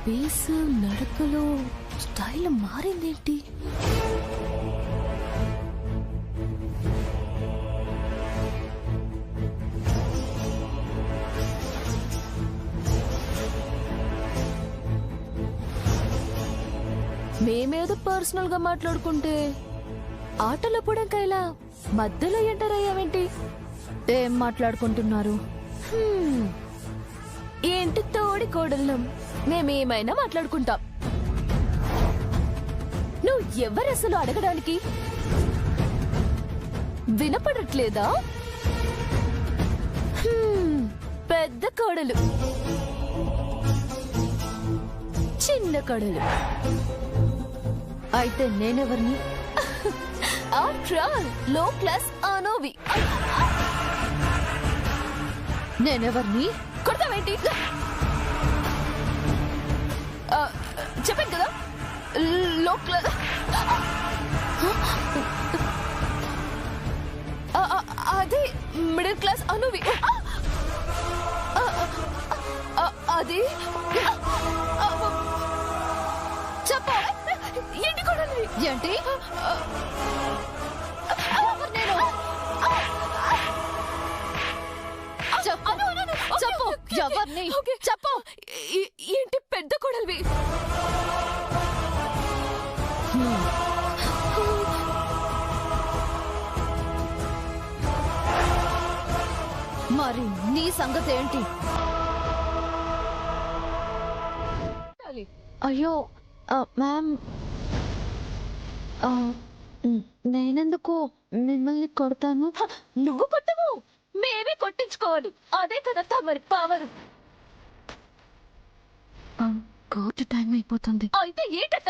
Base నడకలో style మారిందేంటి? మేమేదో personal గా మాట్లాడుకుంటే ఆటలో కూడా ఇలా మధ్యలో ఎంటర్ అయ్యావేంటి? ఏం మాట్లాడుకుంటున్నారు? ఏంటి తోడి కోడళ్ళం, మేమేమైనా మాట్లాడుకుంటాం. నువ్వు ఎవరసలు అడగడానికి? వినపడట్లేదా? పెద్ద కోడలు, చిన్న కోడలు అయితే నేనెవరిని? లో క్లాస్ అనోవి. నేనెవరిని? కొడతావేంటి? చెప్పాను కదా, లో క్లాస్. అది మిడిల్ క్లాస్ అనోవి. అది చెప్ప ఏంటి కొడాలి? ఏంటి చెప్పు, ఎవరిని చెప్పు. ఏంటి పెద్ద కొడలివి? మరి నీ సంగతి ఏంటి? అయ్యో మ్యామ్, నేనెందుకు మిమ్మల్ని కొడతాను? నువ్వు కొట్టవు, మేమే కొట్టించుకోవాలి. అదే కదా తమరి పవర్. కోర్టు టైం అయిపోతుంది. అయితే ఏంటట?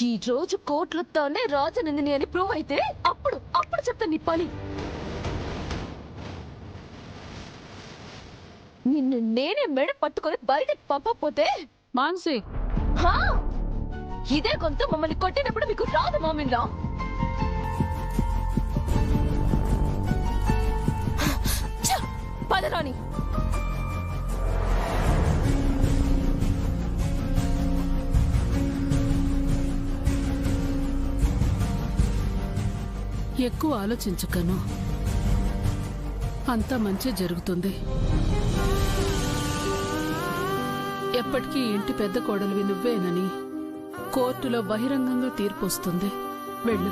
ఈ రోజు కోర్టులతోనే రాజనందిని అని ప్రూవ్ అయితే అప్పుడు చెప్తా నీ పని. నిన్ను నేనే మెడ పట్టుకొని బయటికి పంపకపోతే మాన్సి, ఇదే కొంత మమ్మల్ని కొట్టినప్పుడు మీకు రాదు మామిందా? పదరాని. ఎక్కువ ఆలోచించకను, అంతా మంచి జరుగుతుంది. ఎప్పటికీ ఇంటి పెద్ద కోడలివి నువ్వేనని కోర్టులో బహిరంగంగా తీర్పు వస్తుంది. వెళ్ళు.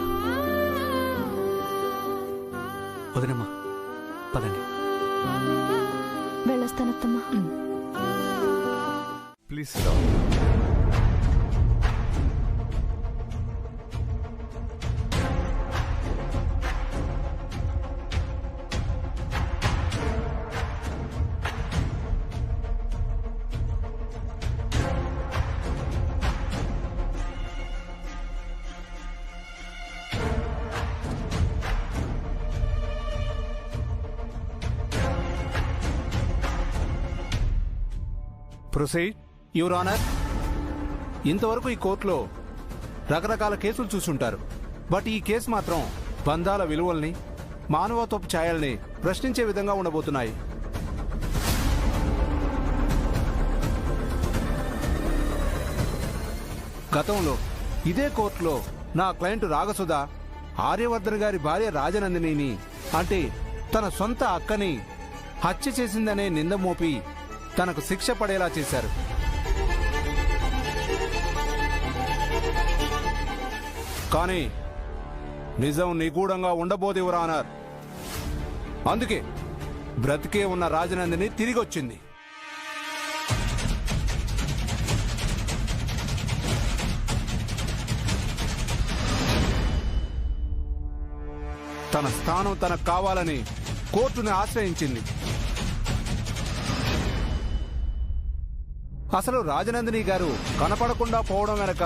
వదినమ్మా, పదండి. వెళ్ళొస్తానత్తమ్మా. ప్లీజ్. Proceed your honour. ఇంతవరకు ఈ కోర్టులో రకరకాల కేసులు చూసుంటారు. బట్ ఈ కేసు మాత్రం బంధాల విలువల్ని, మానవత్వపు ఛాయల్ని ప్రశ్నించే విధంగా ఉండబోతున్నాయి. గతంలో ఇదే కోర్టులో నా క్లయింట్ రాగసుధ ఆర్యవర్ధన్ గారి భార్య రాజనందినిని, అంటే తన సొంత అక్కని హత్య చేసిందనే నింద మోపి తనకు శిక్ష పడేలా చేశారు. కానీ నిజం నిగూఢంగా ఉండబోదు యువర్ ఆనర్. అందుకే బ్రతికే ఉన్న రాజనందిని తిరిగొచ్చింది. తన స్థానం తనకు కావాలని కోర్టుని ఆశ్రయించింది. అసలు రాజనందిని గారు కనపడకుండా పోవడం వెనక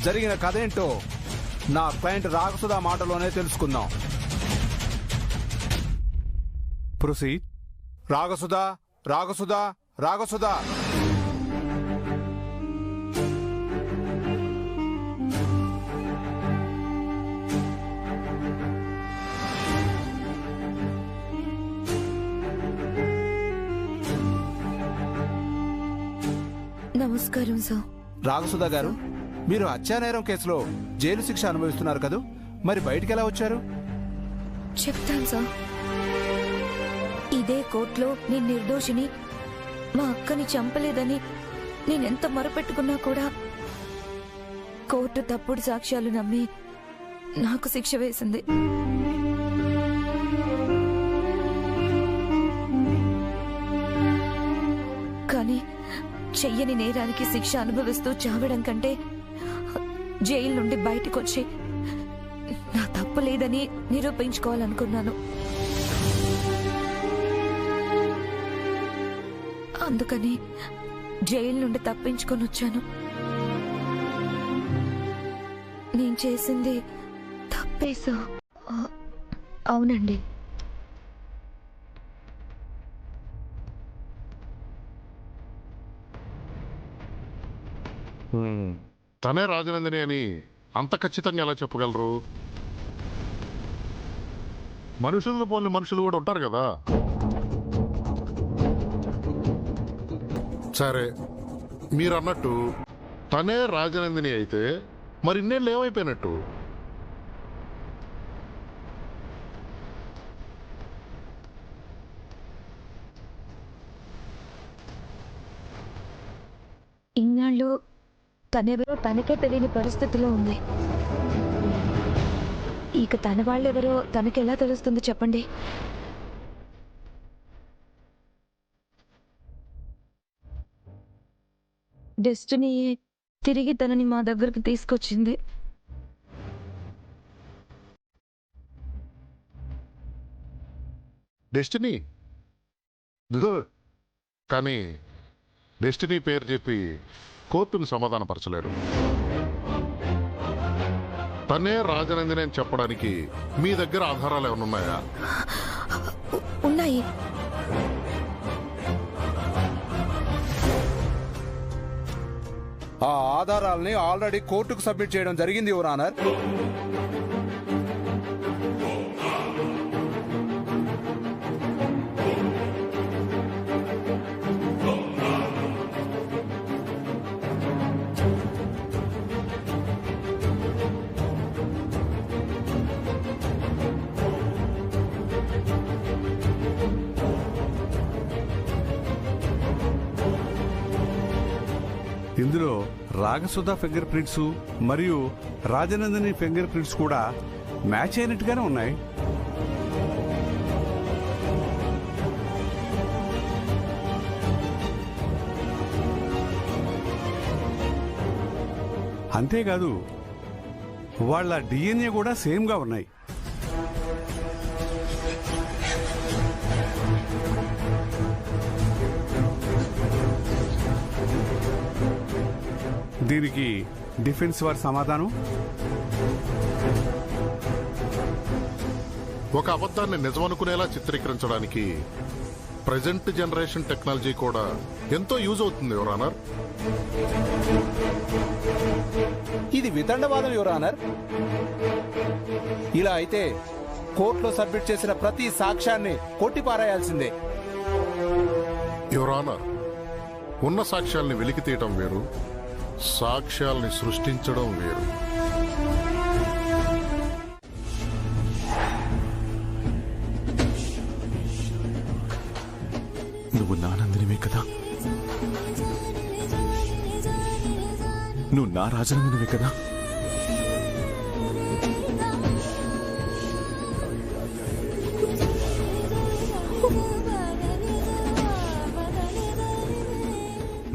జరిగిన కథేంటో నా క్లయింట్ రాగసుధ మాటలోనే తెలుసుకుందాం. ప్రొసీడ్. రాగసుధ, రాగసుధ, రాగసుధ. నమస్కారం సార్. రాగసుధా గారు, మీరు హత్యానేరం కేసులో జైలు శిక్ష అనుభవిస్తున్నారు కదూ, మరి బయటికి ఎలా వచ్చారు? చెప్తాను సార్. ఇదే కోర్టులో నేను నిర్దోషిని, మా అక్కని చంపలేదని నేనెంత మొరపెట్టుకున్నా కూడా కోర్టు తప్పుడు సాక్ష్యాలు నమ్మి నాకు శిక్ష వేసింది. కానీ చెయ్యని నేరానికి శిక్ష అనుభవిస్తూ చావడం కంటే జైలు నుండి బయటకొచ్చి నా తప్పు లేదని నిరూపించుకోవాలనుకున్నాను. అందుకని జైలు నుండి తప్పించుకొని వచ్చాను. నేను చేసింది తప్పే సార్. అవునండి. తనే రాజనందిని అని అంత ఖచ్చితంగా ఎలా చెప్పగలరు? మనుషులను పోలిన మనుషులు కూడా ఉంటారు కదా. సరే, మీరు అన్నట్టు తనే రాజనందిని అయితే మరి ఇన్నేళ్ళు ఏమైపోయినట్టు? ఇన్నాళ్ళు తనెవరో తనకే తెలియని పరిస్థితిలో ఉంది. ఇక తన వాళ్ళెవరో తనకెలా తెలుస్తుంది చెప్పండి? డెస్టినీ తిరిగి తనని మా దగ్గరకు తీసుకొచ్చింది. Destiny good. కానీ డెస్టినీ పేరు చెప్పి కోర్టును సమాధానపరచలేడు. తనే రాజనందిని అని చెప్పడానికి మీ దగ్గర ఆధారాలు ఏమైనా ఉన్నాయా? ఉన్నాయి. ఆ ఆధారాల్ని ఆల్రెడీ కోర్టుకు సబ్మిట్ చేయడం జరిగింది యువర్ ఆనర్. ఇందులో రాగసుధ ఫింగర్ ప్రింట్స్ మరియు రాజనందిని ఫింగర్ ప్రింట్స్ కూడా మ్యాచ్ అయినట్టుగానే ఉన్నాయి. అంతేకాదు వాళ్ళ డిఎన్ఏ కూడా సేమ్గా ఉన్నాయి. దీనికి డిఫెన్స్ వారి సమాధానం? ఒక అబద్ధాన్ని నిజమనుకునేలా చిత్రీకరించడానికి ప్రజెంట్ జనరేషన్ టెక్నాలజీ కూడా ఎంతో యూజ్ అవుతుంది యువర్ ఆనర్. ఇది వితండవాదం యువర్ ఆనర్. ఇలా అయితే కోర్టులో సబ్మిట్ చేసిన ప్రతి సాక్ష్యాన్ని కొట్టిపారేయాల్సిందే. యువర్ ఆనర్, ఉన్న సాక్ష్యాల్ని వెలికి తీయటం వేరు, సాక్ష్యాల్ని సృష్టించడం వేరు. నువ్వు నానందినివే కదా, నువ్వు నా రాజనందినివే కదా.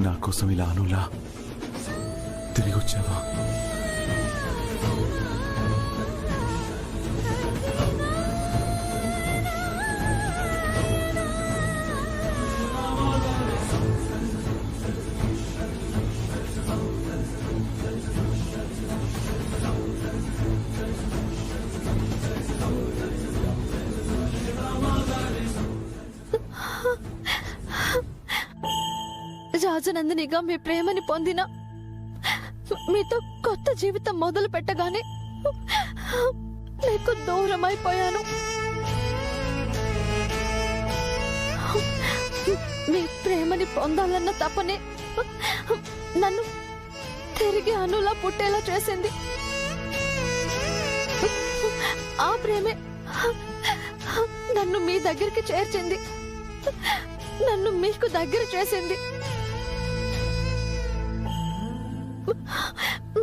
నా కోసం ఇలా అనులా తిరిగి వచ్చావా? రాజనందినిగా మీ ప్రేమని పొందిన, మీతో కొత్త జీవితం మొదలు పెట్టగానే మీకు దూరం అయిపోయాను. మీ ప్రేమని పొందాలన్న తపనే నన్ను తిరిగి అనులా పుట్టేలా చేసింది. ఆ ప్రేమే నన్ను మీ దగ్గరికి చేర్చింది, నన్ను మీకు దగ్గర చేసింది.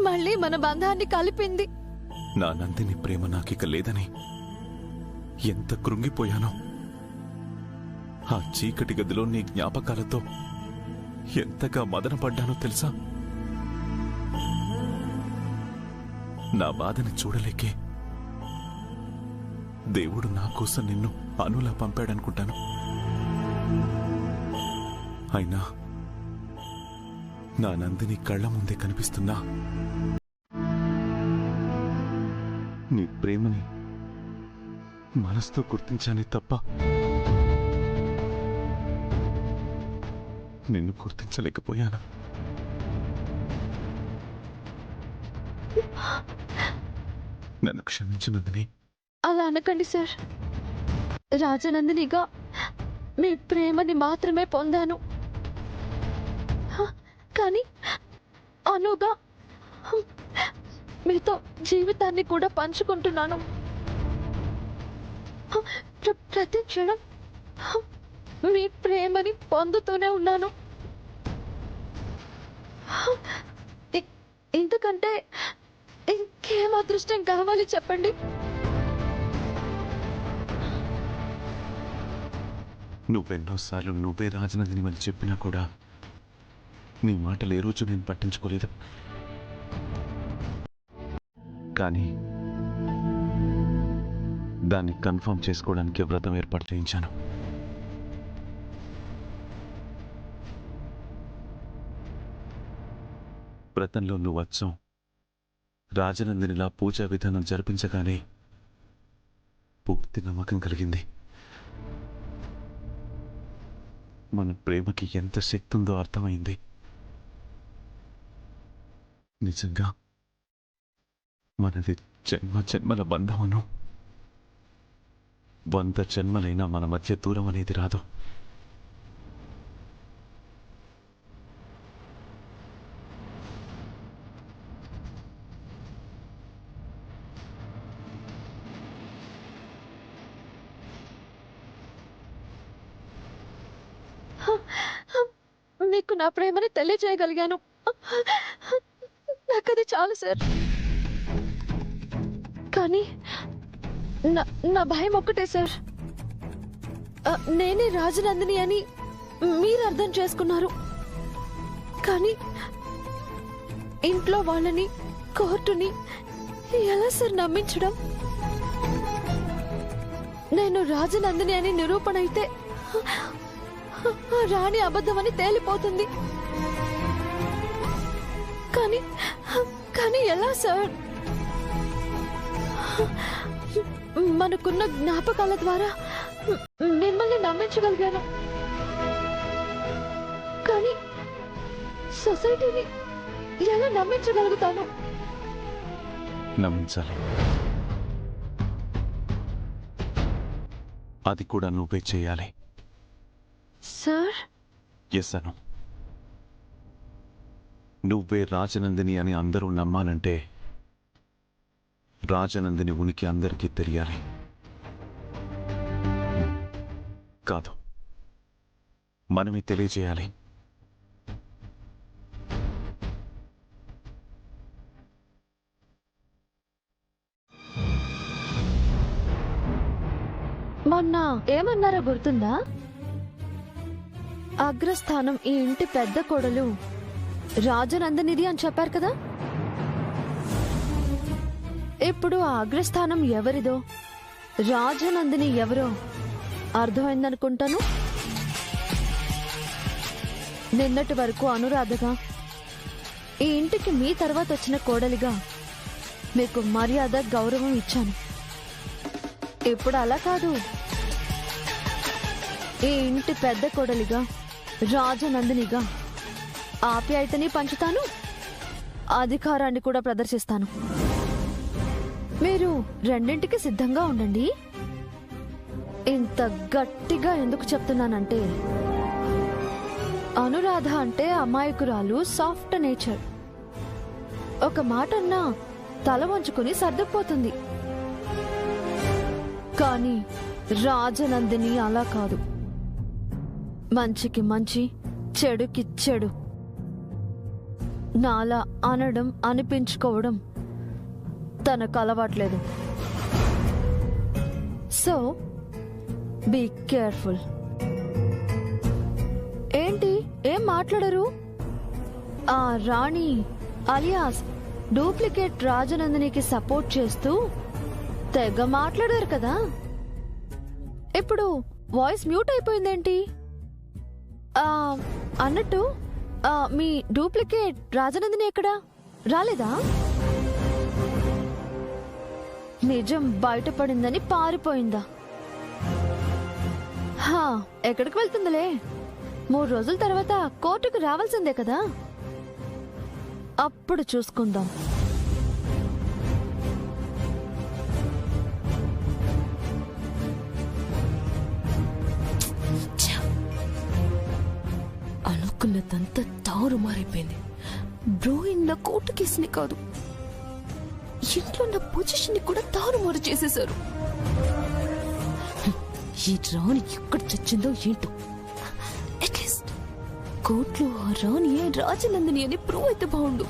మళ్ళీ మన బంధాన్ని కలిపింది. నా నందిని ప్రేమ నాకిక లేదని ఎంత కృంగిపోయానో, ఆ చీకటి గదిలో నీ జ్ఞాపకాలతో ఎంతగా మదనపడ్డానో తెలుసా? నా బాధని చూడలేకే దేవుడు నా కోసం నిన్ను అనులా పంపాడనుకుంటాను. అయినా నా నందిని కళ్ళ ముందే కనిపిస్తున్నా నీ ప్రేమని మనసుతో గుర్తించానే తప్ప నిన్ను గుర్తించలేకపోయాను. నన్ను క్షమించినందుని. అలా అనకండి సార్. రాజనందినిగా మీ ప్రేమని మాత్రమే పొందాను, కానీ అనుగా మీతో జీవితాన్ని కూడా పంచుకుంటున్నాను. ప్రతి క్షణం మీ ప్రేమని పొందుతూనే ఉన్నాను. ఇంతకంటే ఇంకేం అదృష్టం కావాలి చెప్పండి? నువ్వెన్నోసార్లు నువ్వే రాజనందిని అని చెప్పినా కూడా నీ మాటలు ఏ రోజు నేను పట్టించుకోలేదు. కానీ దాన్ని కన్ఫర్మ్ చేసుకోవడానికి వ్రతం ఏర్పాటు చేయించాను. వ్రతంలో నువ్వు వచ్చాం రాజనందినిలా పూజా విధానం జరిపించగానే పూర్తి నమ్మకం కలిగింది. మన ప్రేమకి ఎంత శక్తి ఉందో అర్థమైంది. నిజంగా మనది జన్మ జన్మల బంధమను, 100 జన్మలైనా మన మధ్య దూరం అనేది రాదు. మీకు నా ప్రేమని తెలియజేయగలిగాను. నాకది చాలు సార్. కానీ నా భయం ఒక్కటే సార్. నేనే రాజనందిని అని మీరు అర్థం చేసుకున్నారు, కానీ ఇంట్లో వాళ్ళని, కోర్టుని ఎలా సార్ నమ్మించడం? నేను రాజనందిని అని నిరూపణ అయితే రాణి అబద్ధమని తేలిపోతుంది. కానీ ఎలా సార్? మనకున్న జ్ఞాపకాల ద్వారా మిమ్మల్ని నమ్మించగలిగాను, కానీ సొసైటీని ఎలా నమ్మించగలుగుతాను? నమ్మించాలి. అది కూడా నువ్వే చేయాలి. సార్? ఎస్ అను. నువ్వే రాజనందిని అని అందరూ నమ్మాలంటే రాజనందిని ఉనికి అందరికీ తెలియాలి. కాదు, మనమే తెలియజేయాలి. మొన్న ఏమన్నారో గుర్తుందా? అగ్రస్థానం ఈ ఇంటి పెద్ద కోడలు రాజనందినిది అని చెప్పారు కదా. ఇప్పుడు ఆ అగ్రస్థానం ఎవరిదో, రాజనందిని ఎవరో అర్థమైందనుకుంటాను. నిన్నటి వరకు అనురాధగా, ఈ ఇంటికి మీ తర్వాత వచ్చిన కోడలిగా మీకు మర్యాద, గౌరవం ఇచ్చాను. ఇప్పుడు అలా కాదు, ఈ ఇంటి పెద్ద కోడలిగా, రాజనందినిగా ఆప్యాయతని పంచుతాను, అధికారాన్ని కూడా ప్రదర్శిస్తాను. మీరు రెండింటికి సిద్ధంగా ఉండండి. ఇంత గట్టిగా ఎందుకు చెప్తున్నానంటే అనురాధ అంటే అమాయకురాలు, సాఫ్ట్ నేచర్. ఒక మాట అన్నా తల వంచుకుని సర్దుకుపోతుంది. కానీ రాజనందిని అలా కాదు. మంచికి మంచి, చెడుకి చెడు. నాలా అనడం, అనిపించుకోవడం తనకు అలవాట్లేదు. So be careful. ఏంటి ఏం మాట్లాడరు? ఆ రాణి అలియాస్ డూప్లికేట్ రాజనందినికి సపోర్ట్ చేస్తూ తెగ మాట్లాడారు కదా. ఇప్పుడు వాయిస్ మ్యూట్ అయిపోయిందేంటి? అన్నట్టు మీ డూప్లికేట్ రాజనందిని ఎక్కడా? రాలేదా? నిజం బయటపడిందని పారిపోయిందా? ఎక్కడికి వెళ్తుందిలే. 3 రోజుల తర్వాత కోర్టుకు రావాల్సిందే కదా. అప్పుడు చూసుకుందాం. అనుకున్నదంతా తారుమారైపోయింది. బ్రోయింగ్ నా కోర్టు కేసుని కాదు, ఇంట్లో నా పొజిషన్ ని కూడా తారుమారు చేసేశారు. ఈ రాణి ఎక్కడ చచ్చిందో ఏంటో. అట్లీస్ట్ కోర్టులో ఆ రాణి రాజనందిని అని ప్రూవ్ అయితే బాగుండు.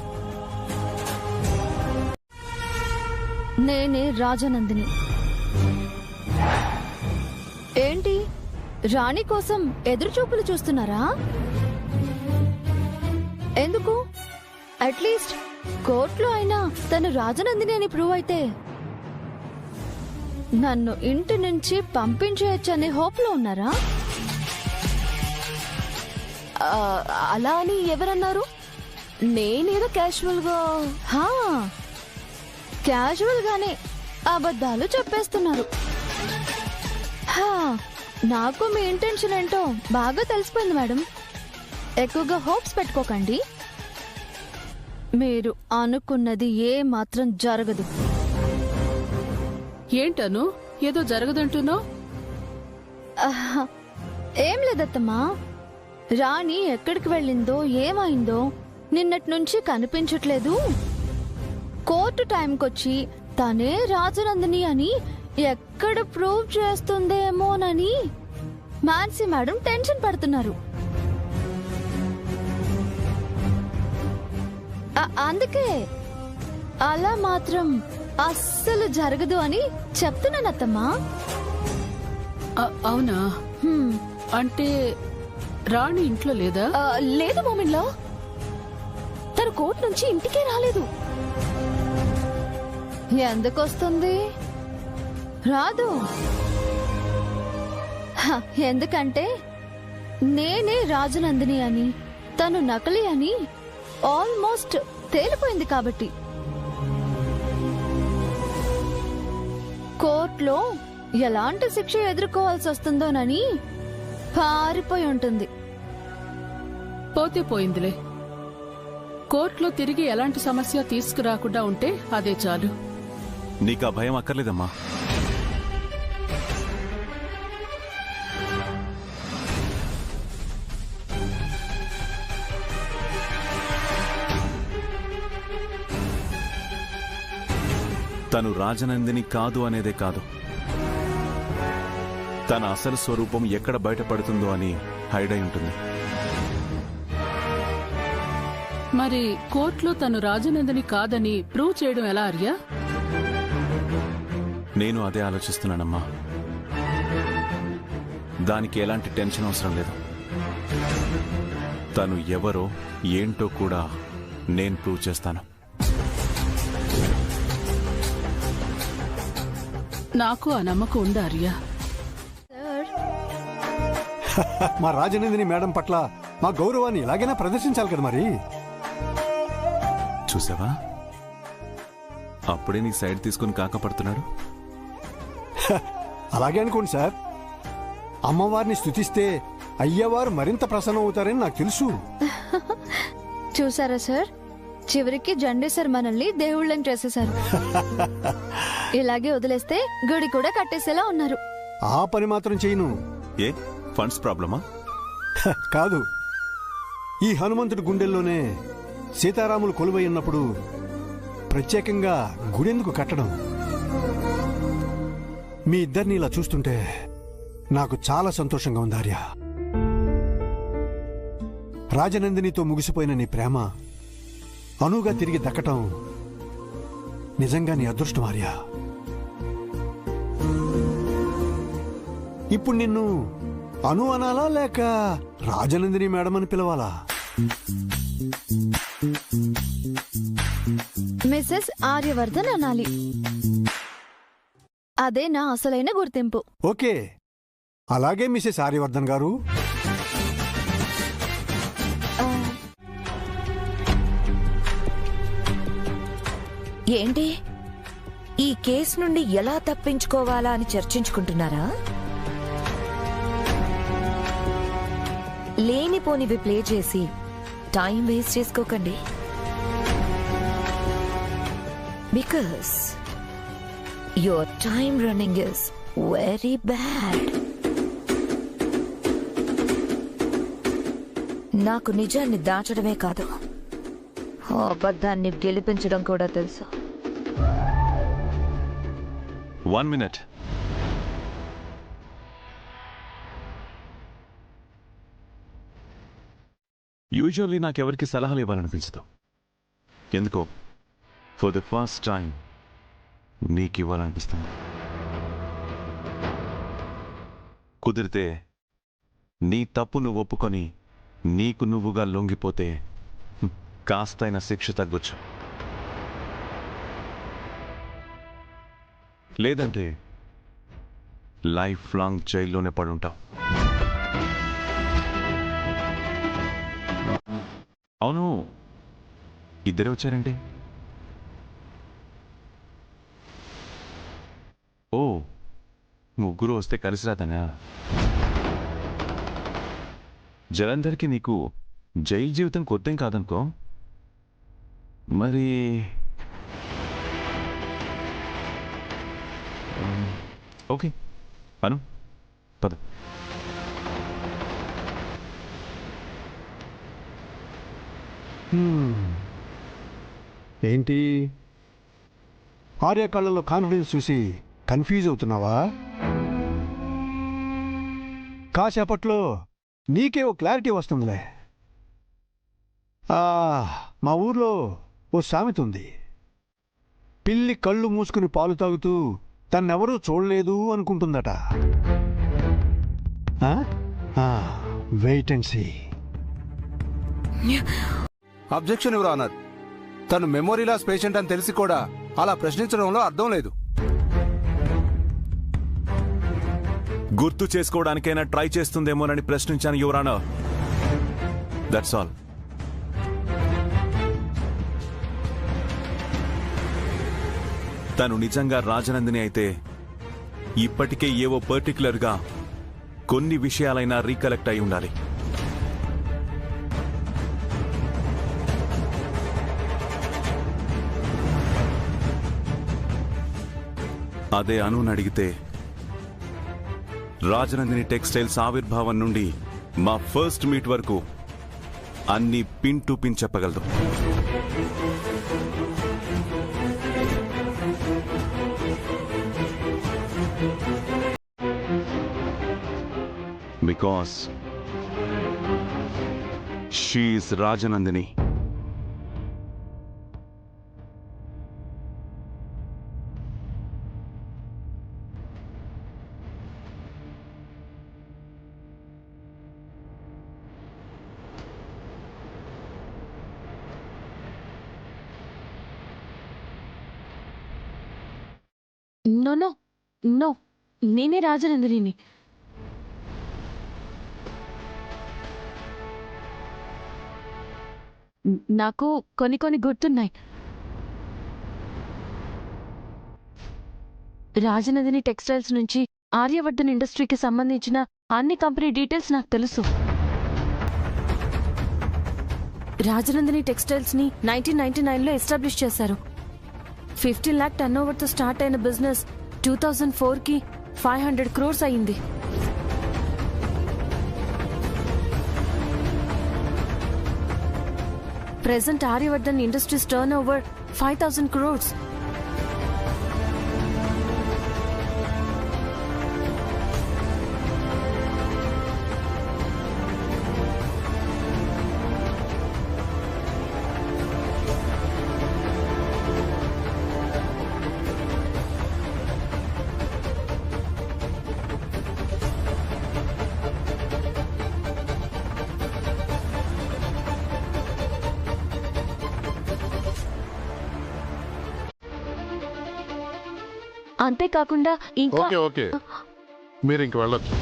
నేనే రాజనందిని. ఏంటి రాణి కోసం ఎదురుచూపులు చూస్తున్నారా? ఎందుకు? అట్లీస్ట్ కోర్టులో అయినా తను రాజనందిని అని ప్రూవ్ అయితే నన్ను ఇంటి నుంచి పంపించేయచ్చనే హోప్ లో ఉన్నారా? అలా అని ఎవరన్నారు? నేనేదో క్యాజువల్ గానే అబద్ధాలు చెప్పేస్తున్నారు. నాకు మీ ఇంటెన్షన్ ఏంటో బాగా తెలిసిపోయింది మేడం. ఎక్కువగా హోప్స్ పెట్టుకోకండి. మీరు అనుకున్నది ఏ మాత్రం జరగదు. ఏంటను ఏదో జరగదంటున్నావు? ఏం లేదత్తమ్మా. రాణి ఎక్కడికి వెళ్ళిందో, ఏమైందో నిన్నటి నుంచి కనిపించట్లేదు. కోర్టు టైంకొచ్చి తనే రాజనందిని అని ఎక్కడ ప్రూవ్ చేస్తుందేమోనని మాన్సీ మేడం టెన్షన్ పడుతున్నారు. అందుకే అలా మాత్రం అస్సలు జరగదు అని చెప్తున్నానత్తమ్మా. అవునా? అంటే రాణి ఇంట్లో లేదా? లేదు మోమిన్లా, తన కోర్టు నుంచి ఇంటికే రాలేదు. ఎందుకొస్తుంది? రాదు. ఎందుకంటే నేనే రాజనందిని అని, తను నకిలీ అని ఆల్మోస్ట్ తేలిపోయింది కాబట్టి. కోర్టులో ఎలాంటి శిక్ష ఎదుర్కోవాల్సి వస్తుందోనని పారిపోయి ఉంటుంది. పోతే పోయిందిలే. కోర్టులో తిరిగి ఎలాంటి సమస్య తీసుకురాకుండా ఉంటే అదే చాలు. నీకా భయం అక్కర్లేదమ్మా. తను రాజనందిని కాదు అనేదే కాదు, తన అసలు స్వరూపం ఎక్కడ బయటపడుతుందో అని హైడ్ అయి ఉంటుంది. మరి కోర్టులో తను రాజనందిని కాదని ప్రూవ్ చేయడం ఎలా ఆర్యా? నేను అదే ఆలోచిస్తున్నానమ్మా. దానికి ఎలాంటి టెన్షన్ అవసరం లేదు. తను ఎవరో ఏంటో కూడా నేను ప్రూవ్ చేస్తాను. నాకు ఆ నమ్మకం ఉంది ఆర్యా. మా రాజనందిని మేడం పట్ల మా గౌరవాన్ని ఇలాగైనా ప్రదర్శించాలి కదా మరి. చూసావా, అప్పుడే నీ సైడ్ తీసుకుని కాకపడుతున్నాడు. అలాగే అనుకోండి సార్. అమ్మవారిని స్తుతిస్తే అయ్యవారు మరింత ప్రసన్నం అవుతారని నాకు తెలుసు. చూసారా సార్, చివరికి జండే సార్ మనల్ని దేవుళ్ళని చేసేశారు. ఇలాగే వదిలేస్తే గుడి కూడా కట్టేసేలా ఉన్నారు. ఆ పని మాత్రం చేయను. ఏ ఫండ్స్ ప్రాబ్లమా? కాదు, ఈ హనుమంతుడి గుండెల్లోనే సీతారాములు కొలువై ఉన్నప్పుడు ప్రత్యేకంగా గుడెందుకు కట్టడం? మీ ఇద్దరిని ఇలా చూస్తుంటే నాకు చాలా సంతోషంగా ఉంది ఆర్య. రాజనందినితో ముగిసిపోయిన నీ ప్రేమ అనుగా తిరిగి దక్కటం నిజంగా నీ అదృష్టం ఆర్య. ఇప్పుడు నిన్ను అను అనాలా లేక రాజనందిని మేడం అని పిలవాలా? మిస్సెస్ ఆర్యవర్ధన్ అనాలి. అదే నా అసలైన గుర్తింపు. ఓకే, అలాగే మిసెస్ ఆర్యవర్ధన్ గారు. ఏంటి, ఈ కేసు నుండి ఎలా తప్పించుకోవాలా అని చర్చించుకుంటున్నారా? లేనిపోనివి ప్లే చేసి టైం వేస్ట్ చేసుకోకండి. Because your time running is very bad. నాకు నిజాన్ని దాచడమే కాదు, అబద్ధాన్ని గెలిపించడం కూడా తెలుసు. 1 minute. యూజువల్లీ నాకెవరికి సలహాలు ఇవ్వాలనిపించదు. ఎందుకో ఫర్ ది ఫస్ట్ టైం నీకు ఇవ్వాలనిపిస్తుంది. కుదిరితే నీ తప్పు నువ్వు ఒప్పుకొని నీకు నువ్వుగా లొంగిపోతే కాస్తైన శిక్ష తగ్గొచ్చు. లేదంటే లైఫ్ లాంగ్ జైల్లోనే పడుంటావు. అవును, ఇద్దరే వచ్చారండి? ఓ, ముగ్గురు వస్తే కలిసి రాదనా? జలంధర్కి నీకు జైలు జీవితం కొత్తేం కాదనుకో. మరి ఓకే అను, పద. ఏంటి ఆర్య కళ్ళలో కాన్ఫిడెన్స్ చూసి కన్ఫ్యూజ్ అవుతున్నావా? కాసేపట్లో నీకే ఓ క్లారిటీ వస్తుందిలే. మా ఊర్లో ఓ సామెత ఉంది, పిల్లి కళ్ళు మూసుకుని పాలు తాగుతూ తన్నెవరూ చూడలేదు అనుకుంటుందట. Wait and see. Objection your honour. తను మెమోరీ లాస్ పేషెంట్ అని తెలిసి కూడా అలా ప్రశ్నించడంలో అర్థం లేదు. గుర్తు చేసుకోవడానికైనా ట్రై చేస్తుందేమోనని ప్రశ్నించాను యువర్ ఆనర్. That's all. తను నిజంగా రాజనందిని అయితే ఇప్పటికే ఏవో పర్టికులర్గా కొన్ని విషయాలైనా రీకలెక్ట్ అయి ఉండాలి. అదే అనుని అడిగితే రాజనందిని టెక్స్టైల్స్ ఆవిర్భావం నుండి మా ఫస్ట్ మీట్ వరకు అన్ని పిన్ టు పిన్ చెప్పగలదు. Because she is Rajanandini. No no no, నేనే రాజనందిని. నాకు కొన్ని గుర్తున్నాయి. రాజనందిని టెక్స్టైల్స్ నుంచి ఆర్యవర్ధన్ ఇండస్ట్రీకి సంబంధించిన అన్ని కంపెనీ డీటెయిల్స్ నాకు తెలుసు. రాజనందిని టెక్స్టైల్స్ ని 1999లో ఎస్టాబ్లిష్ చేశారు. 15 lakh టర్నోవర్తో స్టార్ట్ అయిన బిజినెస్ 2004కి 500 crores అయింది. Present Aryavardhan industries turn over 5,000 crores. అంతేకాకుండా ఇంకా ఓకే ఓకే మీరు ఇంక వెళ్ళొచ్చు.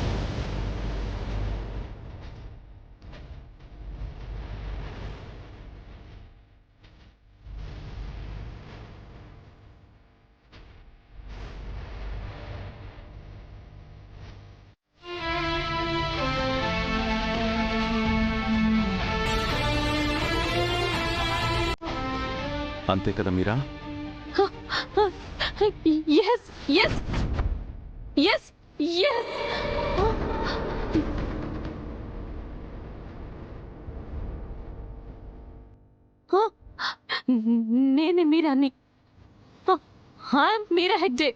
అంతే కదా మీరా? yes yes yes yes నేనే మీరాని. మీరా హెగ్డే.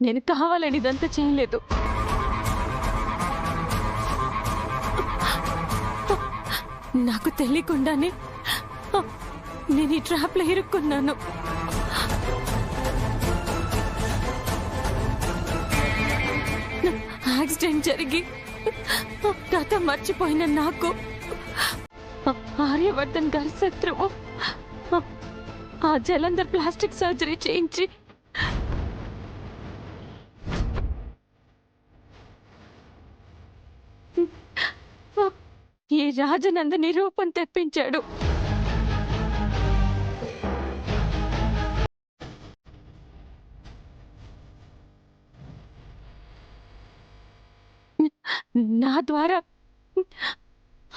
నేను కావాలని ఇదంతా చేయలేదు. నాకు తెలియకుండానే నేను ఈ ట్రాప్లో ఇరుక్కున్నాను. యాక్సిడెంట్ జరిగి గతం మర్చిపోయిన నాకు ఆర్యవర్ధన్ గారి శత్రువు ఆ జలంధర్ ప్లాస్టిక్ సర్జరీ చేయించి ఈ రాజనందని రూపం తెప్పించాడు. నా ద్వారా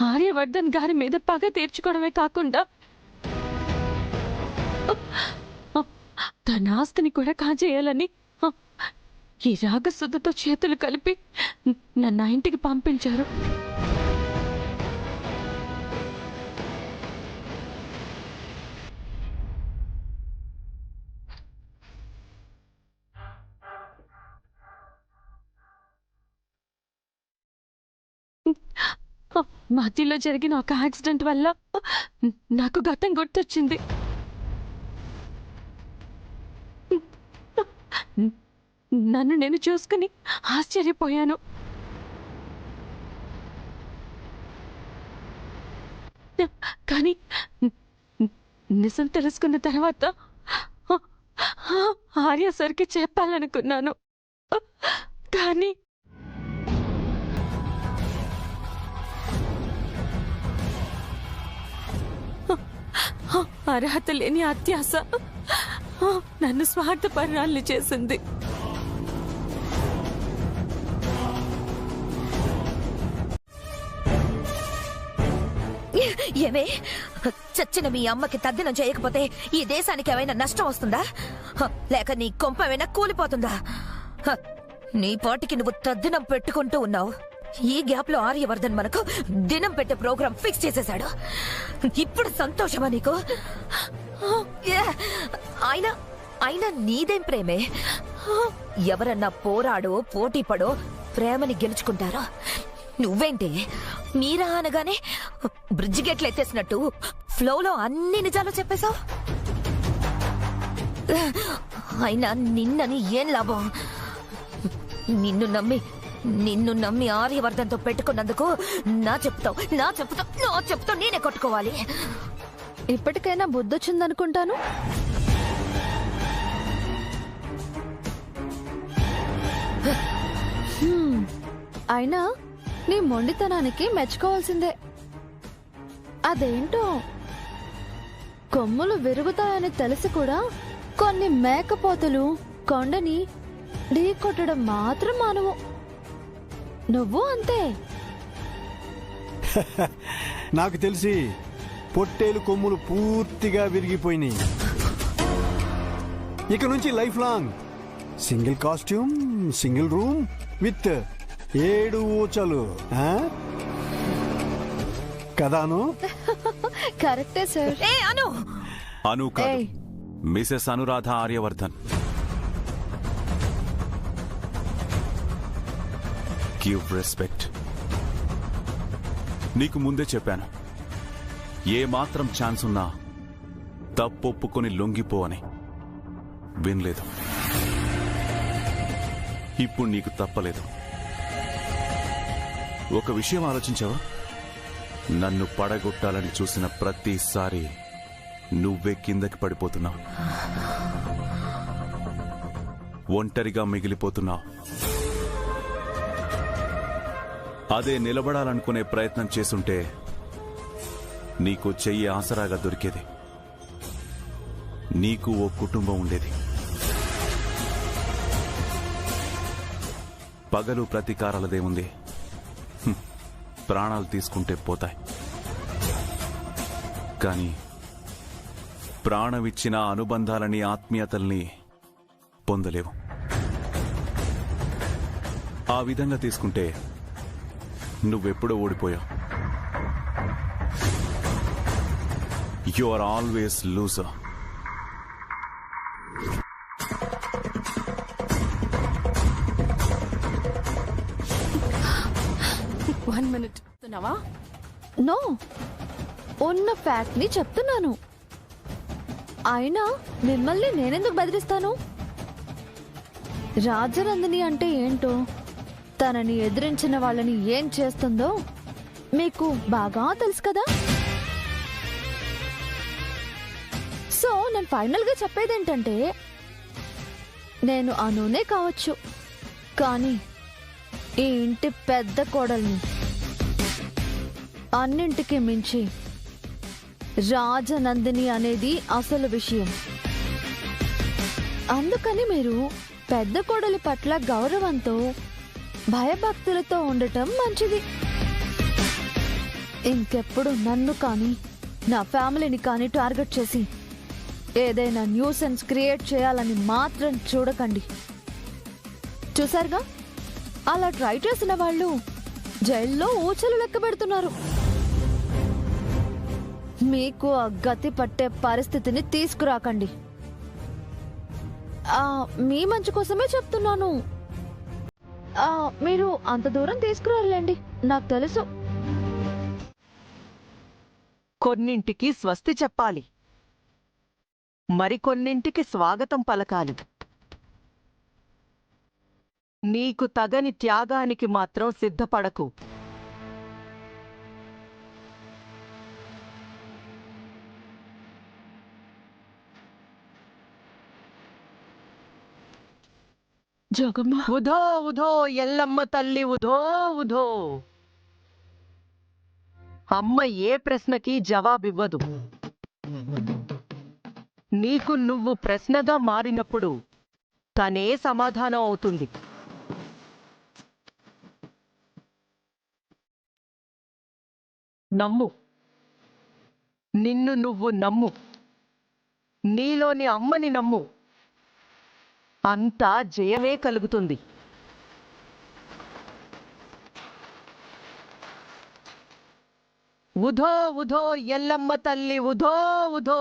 ఆర్యవర్ధన్ గారి మీద పగ తీర్చుకోవడమే కాకుండా తన ఆస్తిని కూడా కాజేయాలని ఈ రాగసుద్ధతో చేతులు కలిపి నన్ను ఇంటికి పంపించారు. మధ్యలో జరిగిన ఒక యాక్సిడెంట్ వల్ల నాకు గతం గుర్తొచ్చింది. నన్ను నేను చూసుకుని ఆశ్చర్యపోయాను. కానీ నిజం తెలుసుకున్న తర్వాత ఆర్య సార్కి చెప్పాలనుకున్నాను. కానీ అర్హత లేని అత్యాస నన్ను స్వార్థపరాల్ని చేసింది. ఏమే, చచ్చిన మీ అమ్మకి తద్దినం చేయకపోతే ఈ దేశానికి ఏమైనా నష్టం వస్తుందా? లేక నీ కొంప ఏమైనా కూలిపోతుందా? నీ పాటికి నువ్వు తద్దినం పెట్టుకుంటూ ఉన్నావు. ఈ గ్యాప్ లో ఆర్యవర్ధన్ మనకు దినం పెట్టే ప్రోగ్రాం ఫిక్స్ చేసేశాడు. ఇప్పుడు సంతోషమా నీకు? అయినా నీదేం ప్రేమే? ఎవరన్నా పోరాడో పోటీ పడో ప్రేమని గెలుచుకుంటారో? నువ్వేంటి మీరా అనగానే బ్రిడ్జ్ గేట్లు ఎత్తేసినట్టు ఫ్లోలో అన్ని నిజాలు చెప్పేశావు. అయినా నిన్నని ఏం లాభం? నిన్ను నమ్మి ఆర్యవర్ధన్తో పెట్టుకున్నందుకు నా చెప్తావు నేనే కొట్టుకోవాలి. ఇప్పటికైనా బుద్ధొచ్చిందనుకుంటాను. అయినా నీ మొండితనానికి మెచ్చుకోవాల్సిందే. అదేంటో కొమ్ములు విరుగుతాయని తెలిసి కూడా కొన్ని మేకపోతులు కొండని ఢీ కొట్టడం మాత్రం మానవు. నువ్వు అంతే. నాకు తెలిసి పొట్టేలు కొమ్ములు పూర్తిగా విరిగిపోయినాయి. ఇక నుంచి life long single costume, single room with 7 ఊచలు. కదాను? కరెక్టే సార్. ఏ అను, అను కాదు, ఏయ్. Mrs Anuradha Aryavardhan. Give respect. నీకు ముందే చెప్పాను, ఏ మాత్రం ఛాన్స్ ఉన్నా తప్పొప్పుకొని లొంగిపో అని. వినలేదు. ఇప్పుడు నీకు తప్పలేదు. ఒక విషయం ఆలోచించావా? నన్ను పడగొట్టాలని చూసిన ప్రతిసారి నువ్వే కిందకి పడిపోతున్నావు, ఒంటరిగా మిగిలిపోతున్నావు. అదే నిలబడాలనుకునే ప్రయత్నం చేసుంటే నీకు చెయ్యి ఆసరాగా దొరికేది, నీకు ఓ కుటుంబం ఉండేది. పగలు ప్రతీకారాలదేముంది, ప్రాణాలు తీసుకుంటే పోతాయి. కానీ ప్రాణమిచ్చిన అనుబంధాలని, ఆత్మీయతల్ని పొందలేవు. ఆ విధంగా తీసుకుంటే నువ్వెప్పుడో ఓడిపోయావు. You are always loser. One minute చెప్తున్నావా? నో, ఉన్న ఫ్యాక్ట్ ని చెప్తున్నాను. అయినా మిమ్మల్ని నేనెందుకు బెదిరిస్తాను? రాజనందిని అంటే ఏంటో, తనని ఎదిరించిన వాళ్ళని ఏం చేస్తుందో మీకు బాగా తెలుసు కదా. సో నేను ఫైనల్ గా చెప్పేదేంటంటే, నేను అనునే కావచ్చు, కానీ ఈ ఇంటి పెద్ద కోడల్ని. అన్నింటికి మించి రాజనందిని అనేది అసలు విషయం. అందుకని మీరు పెద్ద కోడలి పట్ల గౌరవంతో, భయభక్తులతో ఉండటం మంచిది. ఇంకెప్పుడు నన్ను కానీ నా ఫ్యామిలీని కానీ టార్గెట్ చేసి ఏదైనా న్యూసెన్స్ క్రియేట్ చేయాలని మాత్రం చూడకండి. చూసారుగా, అలా ట్రై చేసిన వాళ్ళు జైల్లో ఊచలు లెక్క పెడుతున్నారు. మీకు ఆ గతి పట్టే పరిస్థితిని తీసుకురాకండి. మీ మంచి కోసమే చెప్తున్నాను. మీరు అంత దూరం తీసుకురాలండి, నాకు తెలుసు. కొన్నింటికి స్వస్తి చెప్పాలి, మరికొన్నింటికి స్వాగతం పలకాలి. నీకు తగని త్యాగానికి మాత్రం సిద్ధపడకు. జగమ్మ, ఉధో ఉధో ఎల్లమ్మ తల్లి, ఉధో ఉధో. అమ్మ ఏ ప్రశ్నకి జవాబివ్వదు. నీకు నువ్వు ప్రశ్నగా మారినప్పుడు తనే సమాధానం అవుతుంది. నమ్ము, నిన్ను నువ్వు నమ్ము, నీలోని అమ్మని నమ్ము. అంతా జయమే కలుగుతుంది. ఉధో ఉధో ఎల్లమ్మ తల్లి, ఉధో ఉధో.